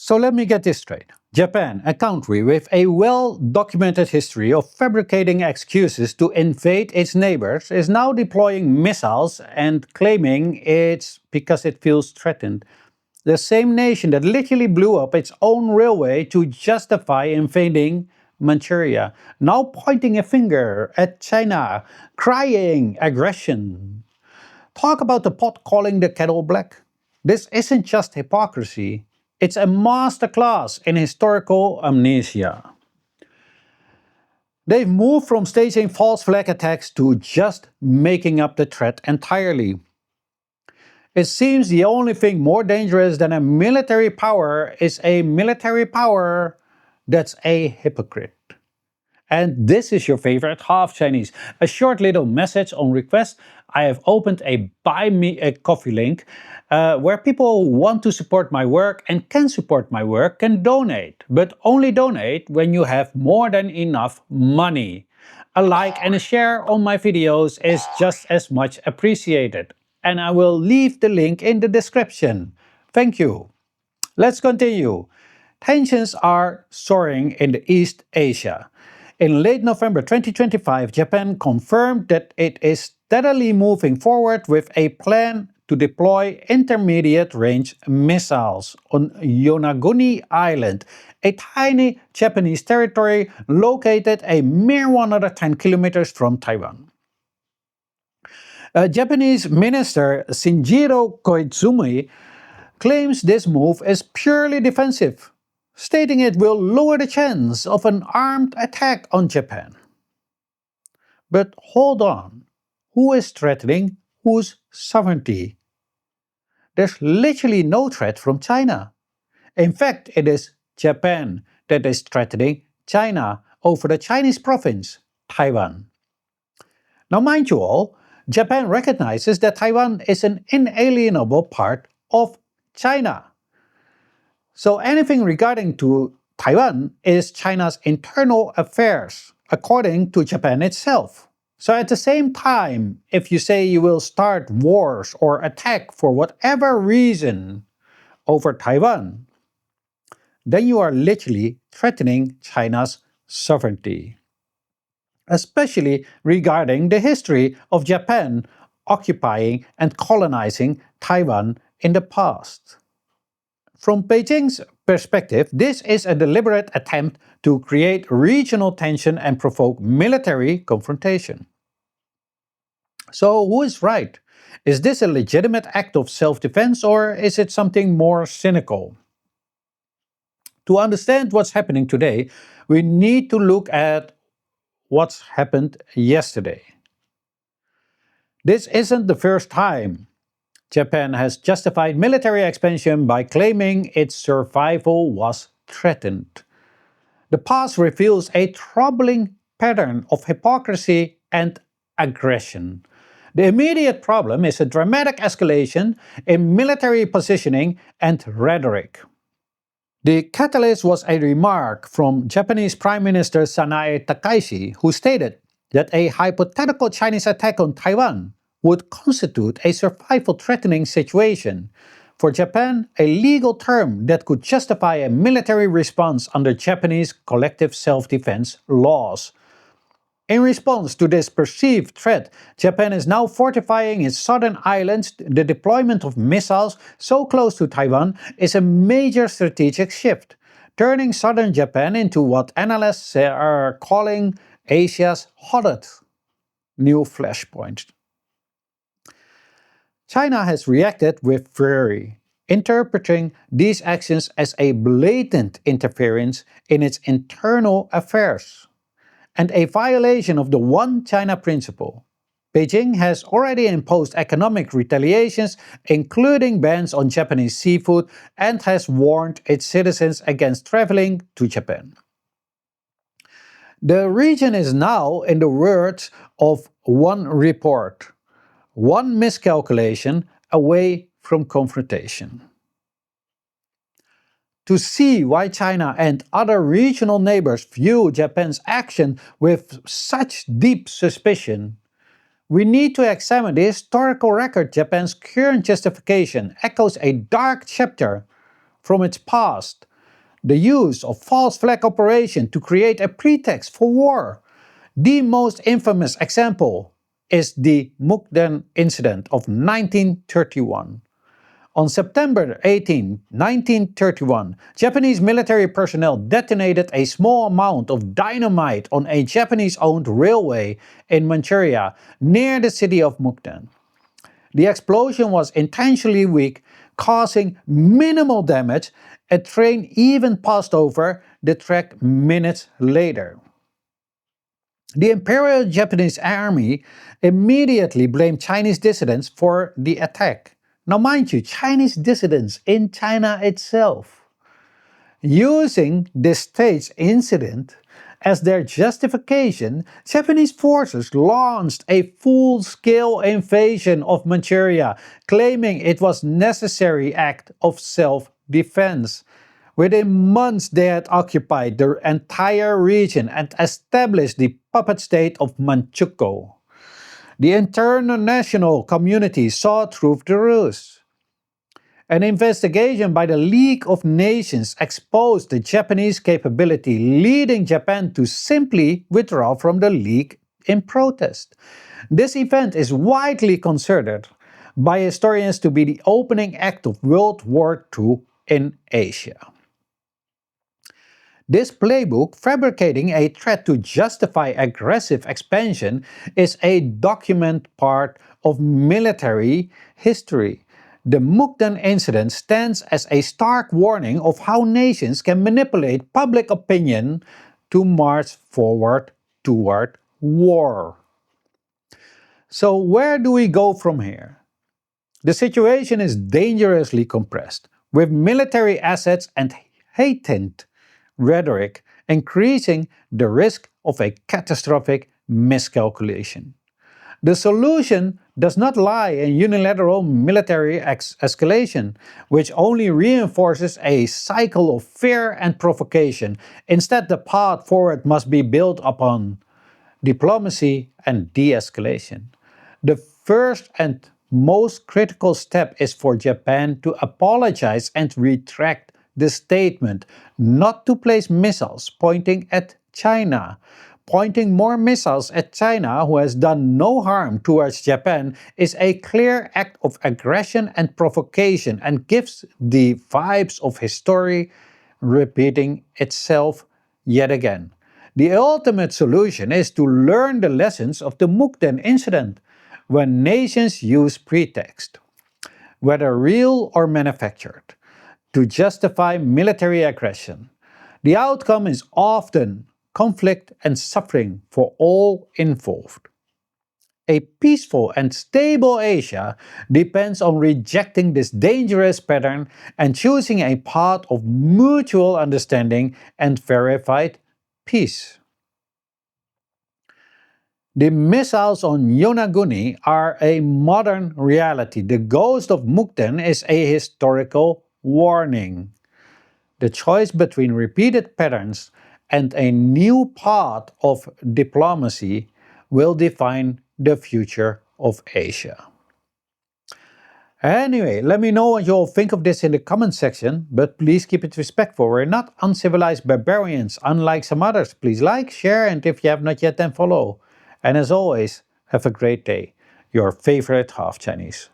So let me get this straight. Japan, a country with a well-documented history of fabricating excuses to invade its neighbors, is now deploying missiles and claiming it's because it feels threatened. The same nation that literally blew up its own railway to justify invading Manchuria, now pointing a finger at China, crying aggression. Talk about the pot calling the kettle black. This isn't just hypocrisy, it's a masterclass in historical amnesia. They've moved from staging false flag attacks to just making up the threat entirely. It seems the only thing more dangerous than a military power is a military power that's a hypocrite. And this is your favorite half Chinese. A short little message on request. I have opened a Buy Me a Coffee link where people who want to support my work and can support my work can donate. But only donate when you have more than enough money. A like and a share on my videos is just as much appreciated. And I will leave the link in the description. Thank you. Let's continue. Tensions are soaring in the East Asia. In late November 2025, Japan confirmed that it is steadily moving forward with a plan to deploy intermediate-range missiles on Yonaguni Island, a tiny Japanese territory located a mere 110 kilometers from Taiwan. Japanese Minister Shinjiro Koizumi claims this move is purely defensive, stating it will lower the chance of an armed attack on Japan. But hold on, who is threatening whose sovereignty? There's literally no threat from China. In fact, it is Japan that is threatening China over the Chinese province, Taiwan. Now mind you all, Japan recognizes that Taiwan is an inalienable part of China. So anything regarding to Taiwan is China's internal affairs, according to Japan itself. So at the same time, if you say you will start wars or attack for whatever reason over Taiwan, then you are literally threatening China's sovereignty. Especially regarding the history of Japan occupying and colonizing Taiwan in the past. From Beijing's perspective, this is a deliberate attempt to create regional tension and provoke military confrontation. So who is right? Is this a legitimate act of self-defense or is it something more cynical? To understand what's happening today, we need to look at what's happened yesterday. This isn't the first time Japan has justified military expansion by claiming its survival was threatened. The past reveals a troubling pattern of hypocrisy and aggression. The immediate problem is a dramatic escalation in military positioning and rhetoric. The catalyst was a remark from Japanese Prime Minister Sanae Takaichi, who stated that a hypothetical Chinese attack on Taiwan would constitute a survival-threatening situation. For Japan, a legal term that could justify a military response under Japanese collective self-defense laws. In response to this perceived threat, Japan is now fortifying its southern islands. The deployment of missiles so close to Taiwan is a major strategic shift, turning southern Japan into what analysts are calling Asia's hottest new flashpoint. China has reacted with fury, interpreting these actions as a blatant interference in its internal affairs and a violation of the One China principle. Beijing has already imposed economic retaliations, including bans on Japanese seafood, and has warned its citizens against traveling to Japan. The region is now, in the words of one report, one miscalculation away from confrontation. To see why China and other regional neighbors view Japan's action with such deep suspicion, we need to examine the historical record. Japan's current justification echoes a dark chapter from its past. The use of false flag operation to create a pretext for war. The most infamous example is the Mukden Incident of 1931. On September 18, 1931, Japanese military personnel detonated a small amount of dynamite on a Japanese-owned railway in Manchuria near the city of Mukden. The explosion was intentionally weak, causing minimal damage. A train even passed over the track minutes later. The Imperial Japanese Army immediately blamed Chinese dissidents for the attack. Now, mind you, Chinese dissidents in China itself. Using this staged incident as their justification, Japanese forces launched a full-scale invasion of Manchuria, claiming it was a necessary act of self-defense. Within months, they had occupied the entire region and established the puppet state of Manchukuo. The international community saw through the ruse. An investigation by the League of Nations exposed the Japanese capability, leading Japan to simply withdraw from the League in protest. This event is widely considered by historians to be the opening act of World War II in Asia. This playbook, fabricating a threat to justify aggressive expansion, is a documented part of military history. The Mukden Incident stands as a stark warning of how nations can manipulate public opinion to march forward toward war. So where do we go from here? The situation is dangerously compressed, with military assets and heightened rhetoric increasing the risk of a catastrophic miscalculation. The solution does not lie in unilateral military escalation, which only reinforces a cycle of fear and provocation. Instead, the path forward must be built upon diplomacy and de-escalation. The first and most critical step is for Japan to apologize and retract the statement not to place missiles pointing at China. Pointing more missiles at China, who has done no harm towards Japan, is a clear act of aggression and provocation and gives the vibes of history repeating itself yet again. The ultimate solution is to learn the lessons of the Mukden Incident. When nations use pretext, whether real or manufactured, to justify military aggression, the outcome is often conflict and suffering for all involved. A peaceful and stable Asia depends on rejecting this dangerous pattern and choosing a path of mutual understanding and verified peace. The missiles on Yonaguni are a modern reality. The ghost of Mukden is a historical warning. The choice between repeated patterns and a new path of diplomacy will define the future of Asia. Anyway, let me know what you all think of this in the comment section, but please keep it respectful. We're not uncivilized barbarians, unlike some others. Please like, share, and if you have not yet, then follow. And as always, have a great day. Your favorite half Chinese.